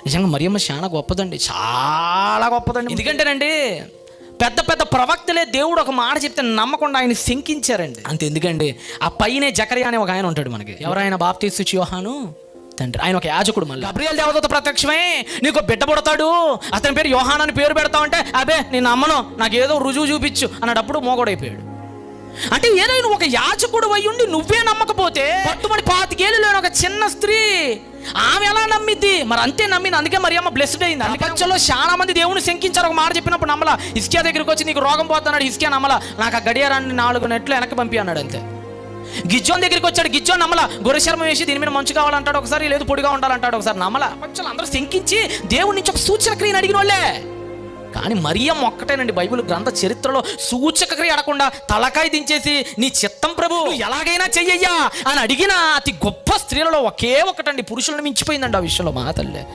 నిజంగా మరియమ్మ చాలా గొప్పదండి, చాలా గొప్పదండి. ఎందుకంటేనండి పెద్ద పెద్ద ప్రవక్తలే దేవుడు ఒక మాట చెప్తే నమ్మకుండా ఆయన శంకించారండి. అంతే ఎందుకండి, ఆ పైనే జకరియా అనే ఒక ఆయన ఉంటాడు మనకి. ఎవరైనా బాప్తీసు యోహాను తండ్రి, ఆయన ఒక యాజకుడు. మళ్ళీ గబ్రియల్ దేవదూత ప్రత్యక్షమే నీకు బిడ్డ పుడతాడు, అతని పేరు యోహాన్ అని పేరు పెడతావంటే అబే నేను నమ్మను, నాకు ఏదో రుజువు చూపించు అన్నప్పుడు మోగోడైపోయాడు. అంటే ఏదైనా ఒక యాజకుడు అయ్యుండి నువ్వే నమ్మకపోతే పట్టుబడి 25 ఏళ్ళు లేని ఒక చిన్న స్త్రీ ఆమె ఎలా నమ్మిద్ది? మరి అంతే నమ్మింది, అందుకే మరియమ్మ బ్లెస్డ్ అయింది. ప్రపంచంలో చాలా మంది దేవుని శంకించారు, ఒక మాట చెప్పినప్పుడు నమ్మలా. హిజ్కియా దగ్గరికి వచ్చి నీకు రోగం పోతున్నాడు, హిజ్కియా నమ్మలా. నాకు ఆ గడియారాన్ని 4 నెట్లు వెనక్కి పంపి అన్నాడు అంతే. గిజ్జోన్ దగ్గరికి వచ్చాడు, గిజ్జోన్ నమ్మలా. గొర్రె చర్మం వేసి దీని మీద మంచు కావాలంటాడు ఒకసారి, లేదు పొడిగా ఉండాలంటాడు ఒకసారి, నమ్మలా. ప్రపంచంలో అందరూ శంకించి దేవుడి నుంచి ఒక సూచన క్రియను అడిగిన వాళ్ళే. కానీ మరియమ్మ ఒక్కటేనండి బైబిల్ గ్రంథ చరిత్రలో సూచక క్రియ అడగకుండా తలకాయ దించేసి నీ చిత్తం ప్రభు ఎలాగైనా చెయ్యయ్యా అని అడిగిన అతి గొప్ప స్త్రీలలో ఒకే ఒకటండి, పురుషులను మించిపోయిందండి ఆ విషయంలో మా తల్లే.